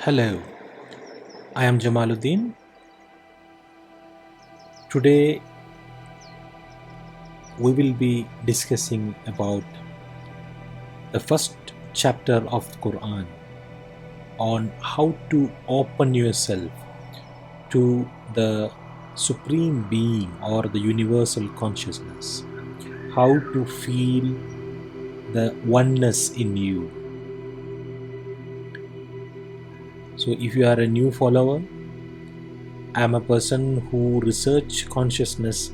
Hello, I am Jamaluddin. Today we will be discussing about the first chapter of the Quran on how to open yourself to the Supreme Being or the Universal Consciousness, how to feel the oneness in you. So, if you are a new follower, I am a person who research consciousness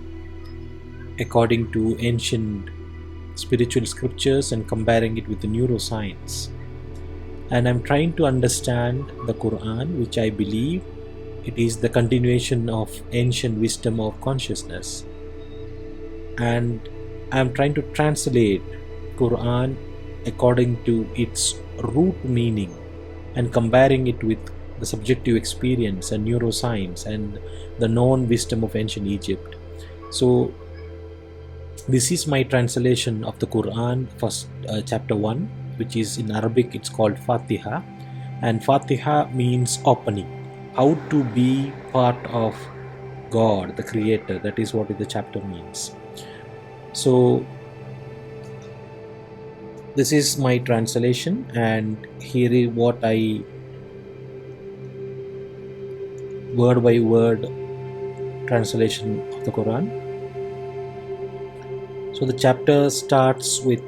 according to ancient spiritual scriptures and comparing it with the neuroscience. And I'm trying to understand the Quran, which I believe it is the continuation of ancient wisdom of consciousness. And I'm trying to translate Quran according to its root meaning and comparing it with the subjective experience and neuroscience and the known wisdom of ancient Egypt. So this is my translation of the Quran, first chapter 1, which is in Arabic, it's called Fatiha. And Fatiha means opening, how to be part of God, the Creator. That is what the chapter means. So, this is my translation, and here is what I word by word translation of the Quran. So the chapter starts with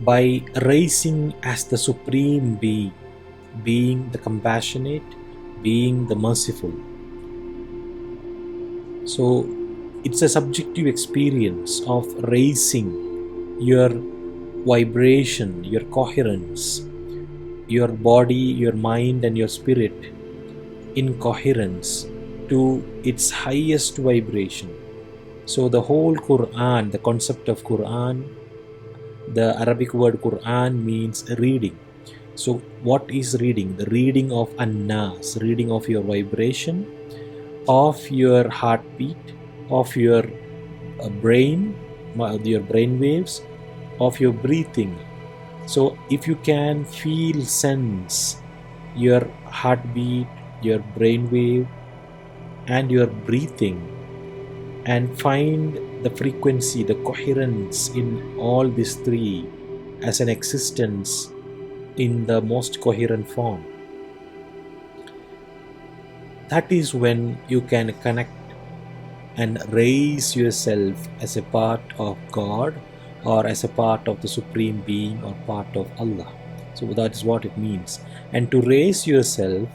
by raising as the Supreme Being, being the compassionate, being the merciful. So it's a subjective experience of raising your vibration, your coherence, your body, your mind and your spirit in coherence to its highest vibration. So the whole Quran, the concept of Quran, the Arabic word Quran means reading. So what is reading? The reading of annas, reading of your vibration, of your heartbeat, of your brain, your brain waves, of your breathing. So if you can feel, sense your heartbeat, your brain wave and your breathing, and find the frequency, the coherence in all these three as an existence in the most coherent form. That is when you can connect and raise yourself as a part of God or as a part of the Supreme Being or part of Allah. So that is what it means. And to raise yourself,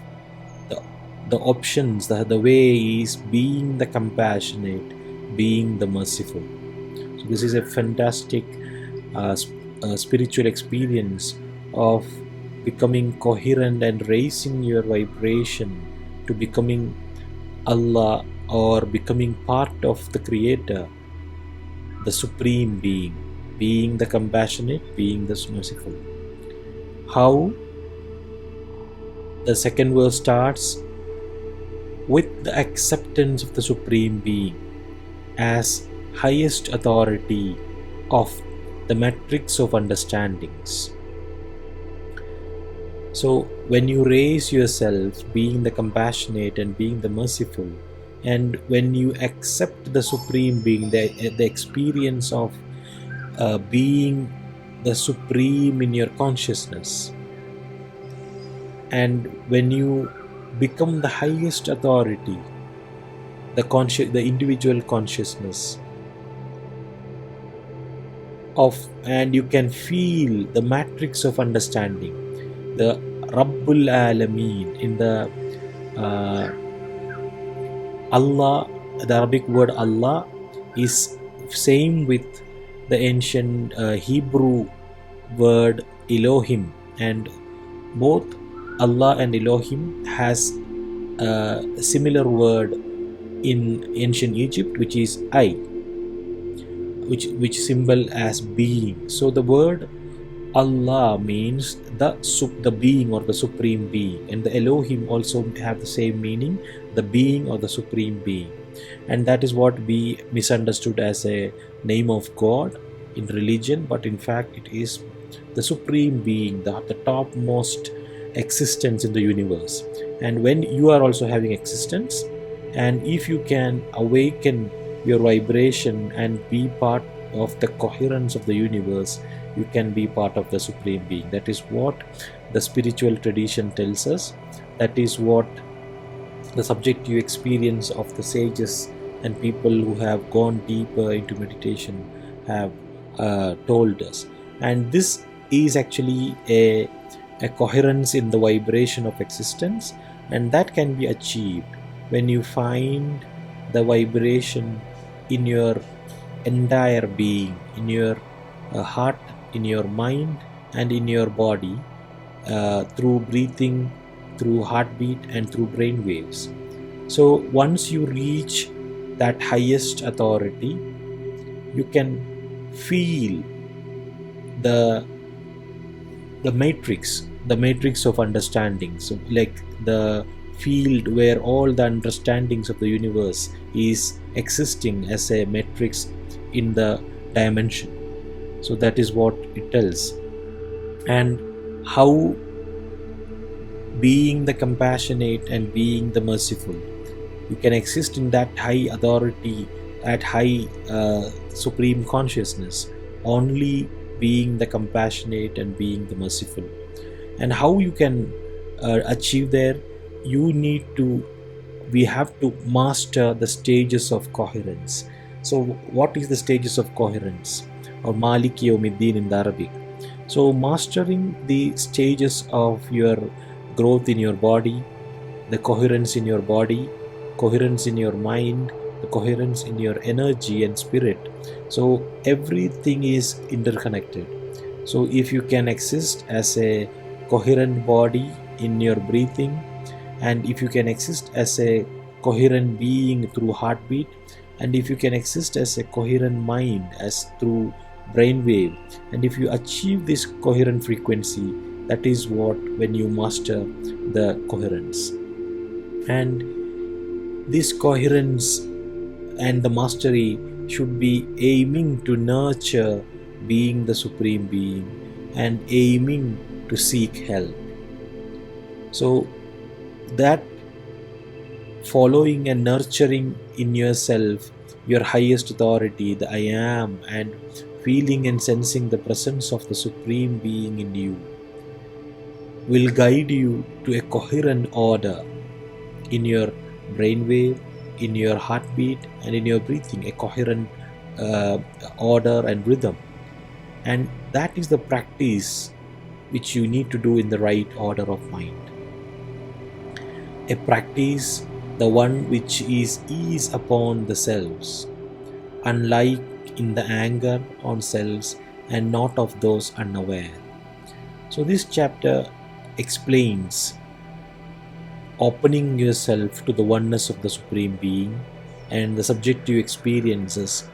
the options, the way is being the compassionate, being the merciful. So this is a fantastic spiritual experience of becoming coherent and raising your vibration to becoming Allah or becoming part of the Creator, the Supreme Being, being the compassionate, being the merciful. How? The second verse starts with the acceptance of the Supreme Being as highest authority of the matrix of understandings. So when you raise yourself, being the compassionate and being the merciful, and when you accept the Supreme Being, the experience of being the Supreme in your consciousness, and when you become the highest authority, the individual consciousness of, and you can feel the matrix of understanding, the Rabbul Alameen in the Allah. The Arabic word Allah is same with the ancient Hebrew word Elohim, and both Allah and Elohim has a similar word in ancient Egypt, which is I, which symbol as being. So the word Allah means the being or the Supreme Being, and the Elohim also have the same meaning, the being or the Supreme Being. And that is what we misunderstood as a name of God in religion, but in fact it is the Supreme Being, the topmost existence in the universe. And when you are also having existence, and if you can awaken your vibration and be part of the coherence of the universe, you can be part of the Supreme Being. That is what the spiritual tradition tells us. That is what the subjective experience of the sages and people who have gone deeper into meditation have told us. And this is actually a coherence in the vibration of existence, and that can be achieved when you find the vibration in your entire being, in your heart, in your mind, and in your body, through breathing, through heartbeat, and through brain waves. So once you reach that highest authority, you can feel the matrix of understanding. So like the field where all the understandings of the universe is existing as a matrix in the dimension. So that is what it tells. And how being the compassionate and being the merciful, you can exist in that high authority, at high supreme consciousness, only being the compassionate and being the merciful. And how you can achieve there, we have to master the stages of coherence. So what is the stages of coherence, or Maliki Yawmiddin in the Arabic? So mastering the stages of your growth in your body, the coherence in your body, coherence in your mind, the coherence in your energy and spirit. So everything is interconnected. So if you can exist as a coherent body in your breathing, and if you can exist as a coherent being through heartbeat, and if you can exist as a coherent mind as through brainwave, and if you achieve this coherent frequency, that is what, when you master the coherence. And this coherence and the mastery should be aiming to nurture being the Supreme Being and aiming to seek help. So that following and nurturing in yourself your highest authority, the I am, and feeling and sensing the presence of the Supreme Being in you will guide you to a coherent order in your brainwave, in your heartbeat, and in your breathing, a coherent order and rhythm. And that is the practice which you need to do in the right order of mind. A practice, the one which is ease upon the selves, unlike in the anger on selves and not of those unaware. So this chapter explains opening yourself to the oneness of the Supreme Being and the subjective experiences,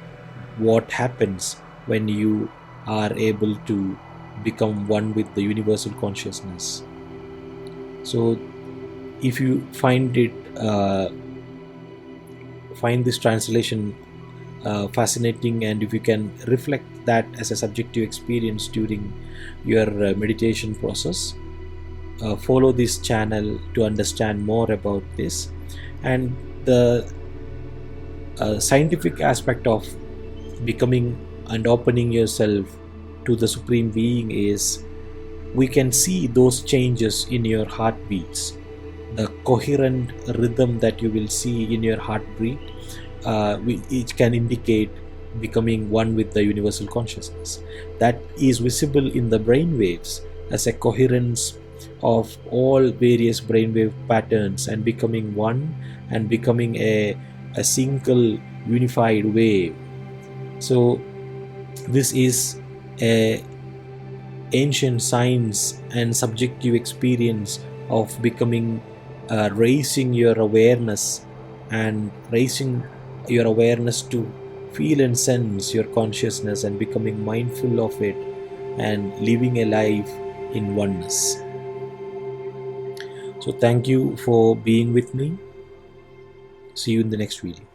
what happens when you are able to become one with the universal consciousness. So if you find this translation fascinating, and if you can reflect that as a subjective experience during your meditation process, follow this channel to understand more about this. And the scientific aspect of becoming and opening yourself to the Supreme Being is, we can see those changes in your heartbeats, the coherent rhythm that you will see in your heartbeat, which can indicate becoming one with the universal consciousness. That is visible in the brain waves as a coherence of all various brainwave patterns and becoming one and becoming a single unified wave. So this is a ancient science and subjective experience of becoming, raising your awareness and raising your awareness to feel and sense your consciousness and becoming mindful of it and living a life in oneness. So thank you for being with me. See you in the next video.